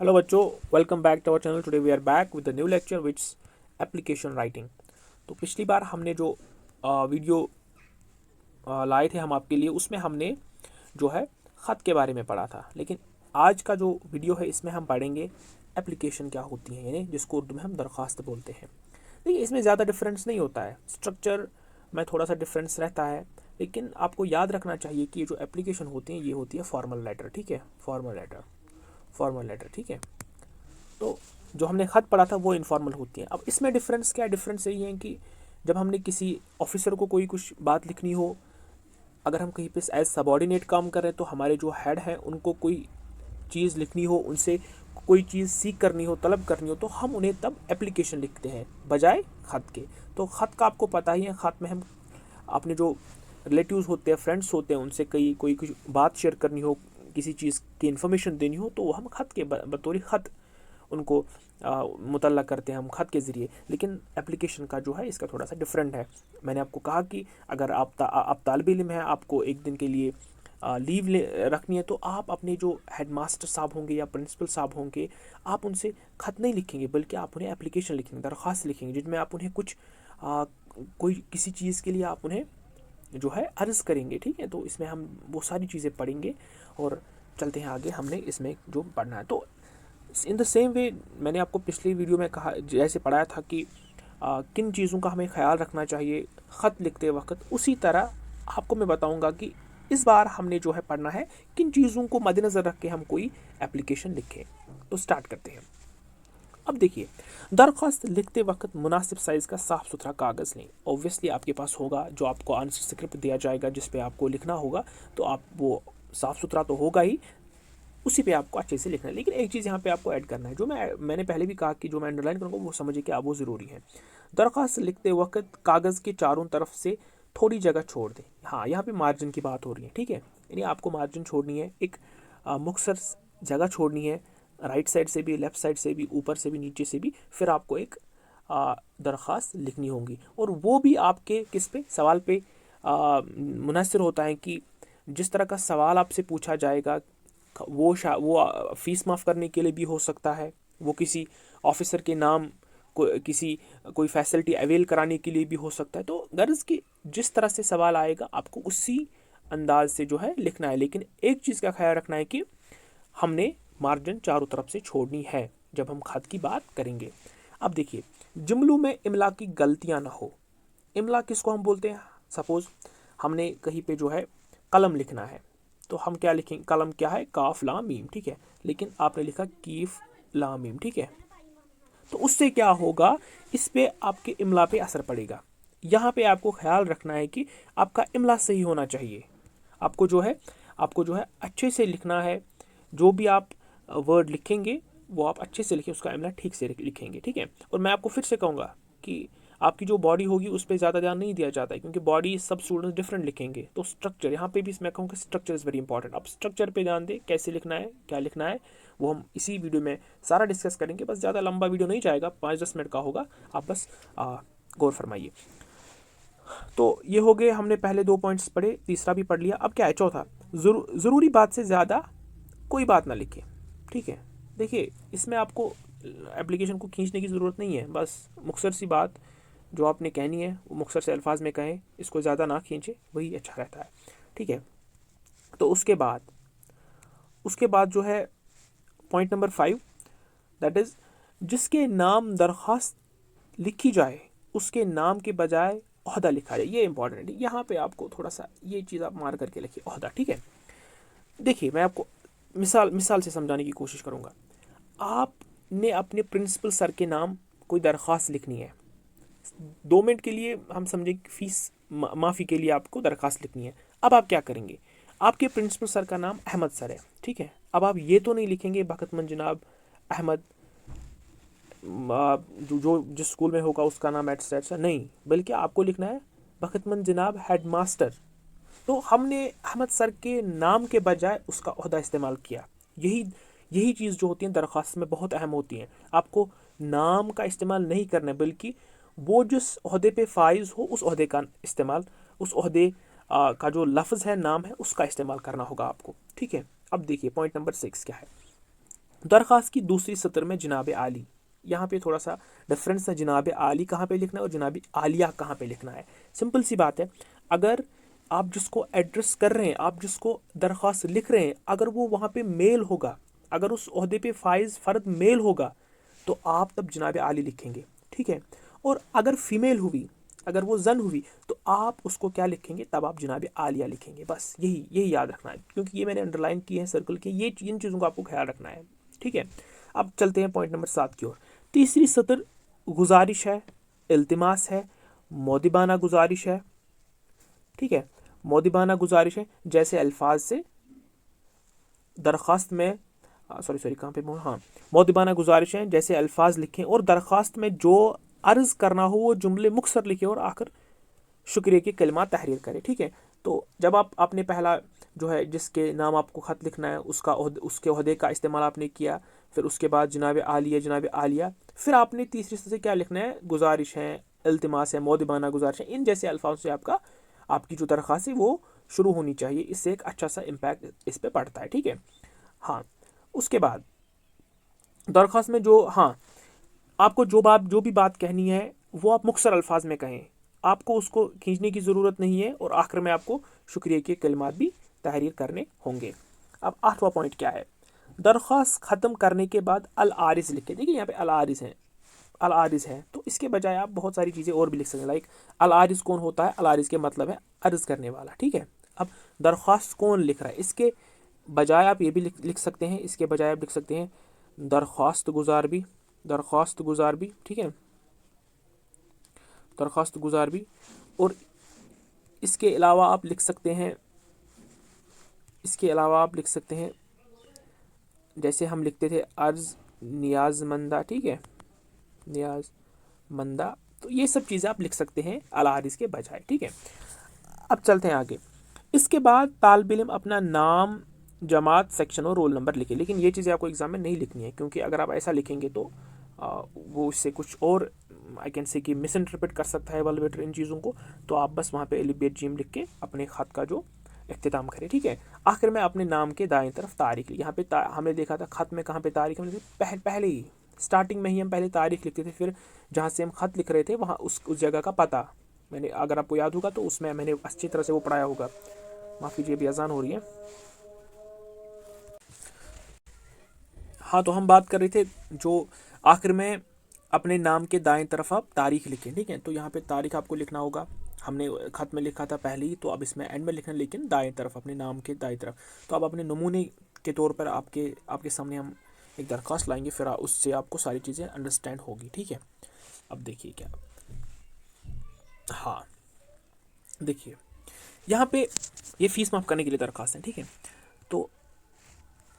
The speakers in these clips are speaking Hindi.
हेलो बच्चों, welcome back to our channel. Today we are back with the new lecture which application writing. तो पिछली बार हमने जो वीडियो लाए थे हम आपके लिए, उसमें हमने जो है ख़त के बारे में पढ़ा था। लेकिन आज का जो वीडियो है इसमें हम पढ़ेंगे एप्लीकेशन क्या होती है, यानी जिसको उर्दू में हम दरख्वास्त बोलते हैं। देखिए, इसमें ज़्यादा डिफरेंस नहीं होता है, स्ट्रक्चर में थोड़ा सा डिफरेंस रहता है। लेकिन आपको याद रखना चाहिए कि ये जो एप्लीकेशन होती है ये होती है फॉर्मल लेटर। ठीक है, फॉर्मल लेटर ठीक है। तो जो हमने ख़त पढ़ा था वो इनफॉर्मल होती है। अब इसमें डिफरेंस क्या है? डिफरेंस यही है कि जब हमने किसी ऑफिसर को कोई कुछ बात लिखनी हो, अगर हम कहीं पे एज सबॉर्डिनेट काम कर रहे हैं तो हमारे जो हेड हैं उनको कोई चीज़ लिखनी हो, उनसे कोई चीज़ सीख करनी हो, तलब करनी हो, तो हम उन्हें तब एप्लीकेशन लिखते हैं बजाय ख़त के। तो ख़त का आपको पता ही है, ख़त में हम अपने जो रिलेटिव्स होते हैं, फ्रेंड्स होते हैं, उनसे कई कोई कुछ बात शेयर करनी हो, किसी चीज़ की इन्फॉर्मेशन देनी हो, तो वो हम ख़त के बतौर ख़त उनको मुतल्लक करते हैं हम ख़त के ज़रिए। लेकिन एप्लीकेशन का जो है इसका थोड़ा सा डिफरेंट है। मैंने आपको कहा कि अगर आप तालिब इल्म हैं, आपको एक दिन के लिए लीव रखनी है, तो आप अपने जो हेड मास्टर साहब होंगे या प्रिंसिपल साहब होंगे, आप उनसे ख़त नहीं लिखेंगे, बल्कि आप उन्हें एप्लीकेशन लिखेंगे, दरख्वास्त लिखेंगे, जिसमें आप उन्हें कुछ कोई किसी चीज़ के लिए आप उन्हें जो है अर्ज़ करेंगे। ठीक है, तो इसमें हम वो सारी चीज़ें पढ़ेंगे और चलते हैं आगे। हमने इसमें जो पढ़ना है, तो इन द सेम वे मैंने आपको पिछली वीडियो में कहा, जैसे पढ़ाया था कि किन चीज़ों का हमें ख्याल रखना चाहिए ख़त लिखते वक्त, उसी तरह आपको मैं बताऊंगा कि इस बार हमने जो है पढ़ना है किन चीज़ों को मद्देनज़र रख के हम कोई एप्लीकेशन लिखें। तो स्टार्ट करते हैं। अब देखिए, दरख्वास्त लिखते वक्त मुनासिब साइज़ का साफ़ सुथरा कागज़ लें। ऑब्वियसली आपके पास होगा, जो आपको आंसर स्क्रिप्ट दिया जाएगा जिस पे आपको लिखना होगा, तो आप वो साफ़ सुथरा तो होगा ही, उसी पे आपको अच्छे से लिखना है। लेकिन एक चीज़ यहाँ पे आपको ऐड करना है, जो मैंने पहले भी कहा कि जो मैं अंडरलाइन करूँगा वो समझिए कि आप वो ज़रूरी है। दरख्वास्त लिखते वक्त कागज़ के चारों तरफ से थोड़ी जगह छोड़ दें। हाँ, यहाँ पे मार्जिन की बात हो रही है। ठीक है, यानी आपको मार्जिन छोड़नी है, एक मुख्तसर जगह छोड़नी है, राइट साइड से भी, लेफ़्ट साइड से भी, ऊपर से भी, नीचे से भी। फिर आपको एक दरख्वास्त लिखनी होगी, और वो भी आपके किस पे, सवाल पे मुनहसर होता है कि जिस तरह का सवाल आपसे पूछा जाएगा, वो फ़ीस माफ़ करने के लिए भी हो सकता है, वो किसी ऑफिसर के नाम किसी कोई फैसिलिटी अवेल कराने के लिए भी हो सकता है। तो गर्ज़ की जिस तरह से सवाल आएगा आपको उसी अंदाज से जो है लिखना है। लेकिन एक चीज़ का ख्याल रखना है कि हमने मार्जिन चारों तरफ से छोड़नी है जब हम ख़त की बात करेंगे। अब देखिए, जुमलों में इमला की गलतियाँ ना हो। इमला किसको हम बोलते हैं? सपोज़ हमने कहीं पे जो है कलम लिखना है, तो हम क्या लिखेंगे? कलम क्या है? काफ लाम मीम। ठीक है, लेकिन आपने लिखा कीफ लाम मीम। ठीक है, तो उससे क्या होगा? इस पे आपके इमला पे असर पड़ेगा। यहाँ पे आपको ख्याल रखना है कि आपका इमला सही होना चाहिए। आपको जो है अच्छे से लिखना है। जो भी आप वर्ड लिखेंगे वो आप अच्छे से लिखें, उसका इमला ठीक से लिखेंगे। ठीक है, और मैं आपको फिर से कहूँगा कि आपकी जो बॉडी होगी उस पर ज़्यादा ध्यान नहीं दिया जाता है, क्योंकि बॉडी सब स्टूडेंट्स डिफरेंट लिखेंगे। तो स्ट्रक्चर यहाँ पे भी मैं कहूँगा स्ट्रक्चर इज़ वेरी इंपॉर्टेंट। आप स्ट्रक्चर पे ध्यान दें, कैसे लिखना है, क्या लिखना है, वो हम इसी वीडियो में सारा डिस्कस करेंगे। बस ज़्यादा लंबा वीडियो नहीं जाएगा, 5-10 मिनट का होगा, आप बस गौर फरमाइए। तो ये हो गए, हमने पहले 2 पॉइंट्स पढ़े, तीसरा भी पढ़ लिया। अब क्या है? चौथा, ज़रूरी बात से ज़्यादा कोई बात ना लिखें। ठीक है, देखिए इसमें आपको एप्लीकेशन को खींचने की ज़रूरत नहीं है, बस मुख्तसर सी बात जो आपने कहनी है वो मुख्तसर से अल्फाज में कहें, इसको ज़्यादा ना खींचे, वही अच्छा रहता है। ठीक है, तो उसके बाद जो है पॉइंट नंबर 5, दैट इज़ जिसके नाम दरख्वास्त लिखी जाए उसके नाम के बजाय ओहदा लिखा जाए। ये इंपॉर्टेंट है, यहाँ पे आपको थोड़ा सा ये चीज़ आप मार करके लिखिए, ओहदा। ठीक है, देखिए मैं आपको मिसाल से समझाने की कोशिश करूँगा। आपने अपने प्रिंसिपल सर के नाम कोई दरख्वास्त लिखनी है, 2 मिनट के लिए हम समझे फ़ीस माफ़ी के लिए आपको दरख्वास्त लिखनी है। अब आप क्या करेंगे? आपके प्रिंसिपल सर का नाम अहमद सर है। ठीक है, अब आप ये तो नहीं लिखेंगे बख़तमंद जनाब अहमद, जो जिस स्कूल में होगा उसका नाम एटसेट्रा, नहीं, बल्कि आपको लिखना है बख़तमंद जनाब हेड मास्टर। तो हमने अहमद सर के नाम के बजाय उसका ओहदा इस्तेमाल किया। यही यही चीज़ जो होती है दरख्वास्त में बहुत अहम होती है। आपको नाम का इस्तेमाल नहीं करना है, बल्कि वो जिस ओहदे पे फाइज हो उस ओहदे का इस्तेमाल, उस ओहदे का जो लफ्ज़ है, नाम है, उसका इस्तेमाल करना होगा आपको। ठीक है, अब देखिए पॉइंट नंबर 6 क्या है। दरख्वास्त की दूसरी सतर में जनाब आली, यहाँ पे थोड़ा सा डिफरेंस है, जनाब आली कहाँ पे लिखना है और जनाब आलिया कहाँ पे लिखना है। सिंपल सी बात है, अगर आप जिसको एड्रेस कर रहे हैं, आप जिसको दरख्वास्त लिख रहे हैं, अगर वो वहाँ पे मेल होगा, अगर उस ओहदे पे फाइज फ़र्द मेल होगा तो आप तब जनाब आली लिखेंगे, ठीक है। और अगर फीमेल हुई, अगर वो जन हुई, तो आप उसको क्या लिखेंगे, तब आप जनाब आलिया लिखेंगे। बस यही याद रखना है, क्योंकि ये मैंने अंडरलाइन किए हैं सर्कल के, ये इन चीज़ों का आपको ख्याल रखना है, ठीक है। अब चलते हैं पॉइंट नंबर 7 की ओर। तीसरी सतर गुजारिश है, इल्तिमास है, मौदिबाना गुजारिश है, ठीक है। मौदिबाना गुजारिश है, जैसे अल्फाज से दरख्वास्त में सॉरी कहाँ पे, हाँ, मौदिबाना गुजारिश है, जैसे अल्फाज लिखें और दरख्वास्त में जो अर्ज़ करना हो वो जुमले मुख्तसर लिखे और आखिर शुक्रिया के कलिमात तहरीर करें, ठीक है। तो जब आप आपने पहला जो है जिसके नाम आपको ख़त लिखना है उसके ओहदे का इस्तेमाल आपने किया, फिर उसके बाद जनाब आलिया, फिर आपने तीसरी से क्या लिखना है, गुजारिश है, इल्तिमास है, मौदिबाना गुजारिश है, इन जैसे अल्फाज से आपकी जो दरख्वास्त है वो शुरू होनी चाहिए। इससे एक अच्छा सा इम्पैक्ट इस पर पड़ता है, ठीक है। हाँ, उसके बाद दरख्वास्त में जो, हाँ, आपको जो भी बात कहनी है वो आप मुख्तसर अल्फाज में कहें, आपको उसको खींचने की ज़रूरत नहीं है, और आखिर में आपको शुक्रिया के कलिमात भी तहरीर करने होंगे। अब 8वां पॉइंट क्या है, दरख्वास्त ख़त्म करने के बाद अल आरिज़ लिखे। देखिए यहाँ पे अल आरिज़ है, तो इसके बजाय आप बहुत सारी चीज़ें और भी लिख सकते हैं, लाइक अल आरिज़ कौन होता है, अल आरिज़ के मतलब है अर्ज़ करने वाला, ठीक है। अब दरख्वास्त कौन लिख रहा है, इसके बजाय आप ये भी लिख सकते हैं, इसके बजाय आप लिख सकते हैं दरख्वास्त गुजार भी, ठीक है, दरख्वास्त गुजार भी। और इसके अलावा आप लिख सकते हैं, जैसे हम लिखते थे अर्ज़ नियाज़मंदा, ठीक है, नियाज़मंदा, तो ये सब चीज़ें आप लिख सकते हैं अल आरिज़ के बजाय, ठीक है। अब चलते हैं आगे। इसके बाद तालिब इल्म अपना नाम, जमात, सेक्शन और रोल नंबर लिखे, लेकिन ये चीज़ें आपको एग्ज़ाम में नहीं लिखनी है, क्योंकि अगर आप ऐसा लिखेंगे तो वो इससे कुछ और आई कैन से कि मिस इंटरप्रेट कर सकता है एवलुएटर इन चीज़ों को। तो आप बस वहाँ पे अलिफ बे जीम लिख के अपने ख़त का जो इख्तिताम करें, ठीक है। आखिर में अपने नाम के दाएं तरफ तारीख ली। यहाँ पे हमने देखा था ख़त में कहाँ पे तारीख, हमने पहले ही स्टार्टिंग में ही हम पहले तारीख लिखते थे, फिर जहाँ से हम ख़त लिख रहे थे वहाँ उस जगह का पता, मैंने, अगर आपको याद होगा तो उसमें मैंने अच्छी तरह से वो पढ़ाया होगा। माफ़ कीजिए, भी अजान हो रही है। हाँ, तो हम बात कर रहे थे जो आखिर में अपने नाम के दाएं तरफ आप तारीख लिखें, ठीक है। तो यहाँ पे तारीख आपको लिखना होगा, हमने ख़त में लिखा था पहले ही, तो अब इसमें एंड में लिखना, लेकिन दाएं तरफ, अपने नाम के दाएं तरफ। तो अब अपने नमूने के तौर पर आपके सामने हम एक दरख्वास्त लाएंगे, फिर उससे आपको सारी चीज़ें अंडरस्टैंड होगी, ठीक है। अब देखिए क्या, हाँ, देखिए यहाँ पे ये फ़ीस माफ़ करने के लिए दरख्वास्त है, ठीक है। तो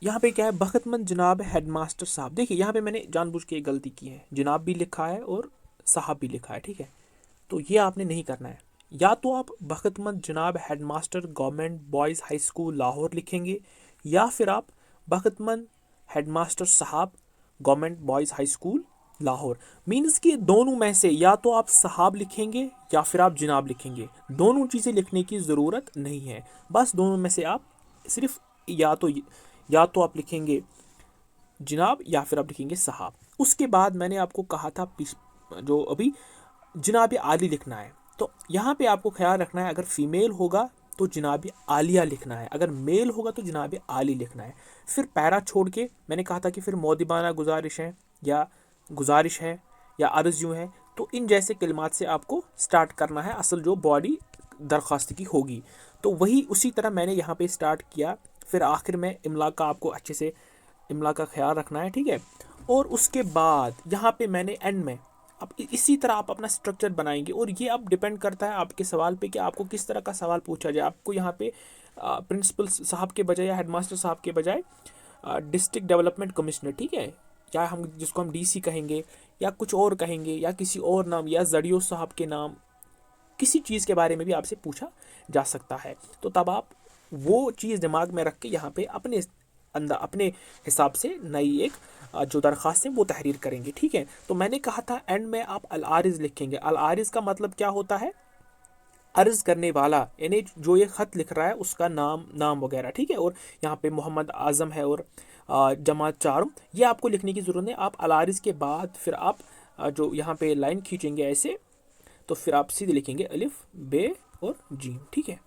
यहाँ पे क्या है, बख्तमंद जनाब हेडमास्टर साहब। देखिए यहाँ पे मैंने जानबूझ के एक गलती की है, जनाब भी लिखा है और साहब भी लिखा है, ठीक है। तो ये आपने नहीं करना है, या तो आप बख्तमंद जनाब headmaster government boys high school Lahore लिखेंगे, या फिर आप बख्तमंद हेडमास्टर साहब government boys high school Lahore. Means कि दोनों में से या तो आप साहब लिखेंगे या फिर आप जनाब लिखेंगे, दोनों चीज़ें लिखने की ज़रूरत नहीं है, बस दोनों में से आप सिर्फ या तो आप लिखेंगे जनाब या फिर आप लिखेंगे साहब। उसके बाद मैंने आपको कहा था जो अभी जनाब आली लिखना है, तो यहाँ पे आपको ख्याल रखना है, अगर फीमेल होगा तो जनाब आलिया लिखना है, अगर मेल होगा तो जनाब आली लिखना है। फिर पैरा छोड़ के मैंने कहा था कि फिर मौदिबाना गुजारिश है या अर्ज़ यूँ है, तो इन जैसे कलिमात से आपको स्टार्ट करना है असल जो बॉडी दरख्वास्त की होगी। तो वही उसी तरह मैंने यहाँ पे स्टार्ट किया, फिर आखिर में इमला का आपको अच्छे से इमला का ख्याल रखना है, ठीक है। और उसके बाद यहाँ पे मैंने एंड में, अब इसी तरह आप अपना स्ट्रक्चर बनाएंगे, और ये अब डिपेंड करता है आपके सवाल पे कि आपको किस तरह का सवाल पूछा जाए। आपको यहाँ पे प्रिंसिपल साहब के बजाय या हेडमास्टर साहब के बजाय डिस्ट्रिक्ट डेवलपमेंट कमिश्नर, ठीक है, या हम जिसको हम डीसी कहेंगे या कुछ और कहेंगे, या किसी और नाम, या जड़ियो साहब के नाम, किसी चीज़ के बारे में भी आपसे पूछा जा सकता है। तो तब आप वो चीज़ दिमाग में रख के यहाँ पे अपने हिसाब से नई एक जो दरख्वास्त है वो तहरीर करेंगे, ठीक है। तो मैंने कहा था एंड में आप अल आरिज़ लिखेंगे। अल आरिज़ का मतलब क्या होता है, अर्ज़ करने वाला, यानी जो ये ख़त लिख रहा है उसका नाम वगैरह, ठीक है। और यहाँ पे मोहम्मद आज़म है और जमा 4, ये आपको लिखने की ज़रूरत है। आप अलारिस के बाद फिर आप जो यहाँ पे लाइन खींचेंगे ऐसे, तो फिर आप सीधे लिखेंगे अलिफ बे और जीम, ठीक है।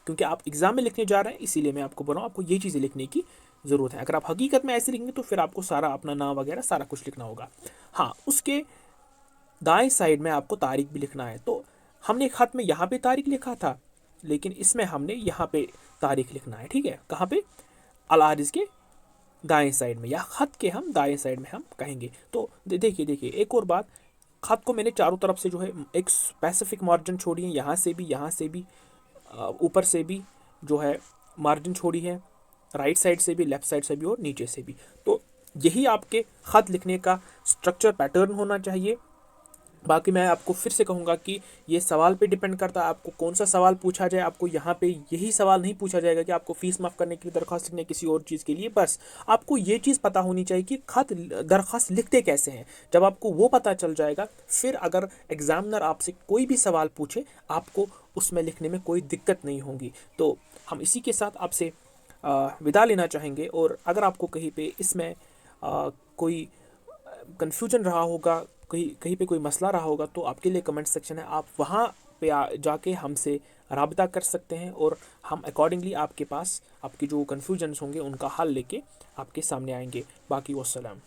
क्योंकि आप एग्ज़ाम में लिखने जा रहे हैं, इसीलिए मैं आपको बोल रहा हूँ आपको ये चीज़ें लिखने की ज़रूरत है। अगर आप हकीकत में ऐसे लिखेंगे तो फिर आपको सारा अपना नाम वगैरह सारा कुछ लिखना होगा। हाँ, उसके दाएं साइड में आपको तारीख भी लिखना है। तो हमने खत में यहाँ पे तारीख लिखा था, लेकिन इसमें हमने यहाँ पे तारीख लिखना है, ठीक है। कहाँ पे? अलारिस के दाएं साइड में, या खत के हम दाएं साइड में हम कहेंगे। तो देखिए एक और बात, खत को मैंने चारों तरफ से जो है एक स्पेसिफिक मार्जिन छोड़ी है, यहाँ से भी, ऊपर से भी जो है मार्जिन छोड़ी है, राइट साइड से भी, लेफ्ट साइड से भी और नीचे से भी। तो यही आपके ख़त लिखने का स्ट्रक्चर पैटर्न होना चाहिए। बाकी मैं आपको फिर से कहूँगा कि ये सवाल पे डिपेंड करता है आपको कौन सा सवाल पूछा जाए। आपको यहाँ पे यही सवाल नहीं पूछा जाएगा कि आपको फ़ीस माफ़ करने की दरख्वास्त लिखनी है किसी और चीज़ के लिए। बस आपको ये चीज़ पता होनी चाहिए कि ख़त दरख्वास्त लिखते कैसे हैं। जब आपको वो पता चल जाएगा, फिर अगर एग्ज़ामिनर आपसे कोई भी सवाल पूछे, आपको उसमें लिखने में कोई दिक्कत नहीं होगी। तो हम इसी के साथ आपसे विदा लेना चाहेंगे। और अगर आपको कहीं पे इसमें कोई कन्फ्यूजन रहा होगा, कहीं कहीं पे कोई मसला रहा होगा, तो आपके लिए कमेंट सेक्शन है, आप वहाँ पे जाके हमसे राब्ता कर सकते हैं और हम अकॉर्डिंगली आपके पास आपकी जो कन्फ्यूजन्स होंगे उनका हल लेके आपके सामने आएंगे। बाकी वस्सलाम।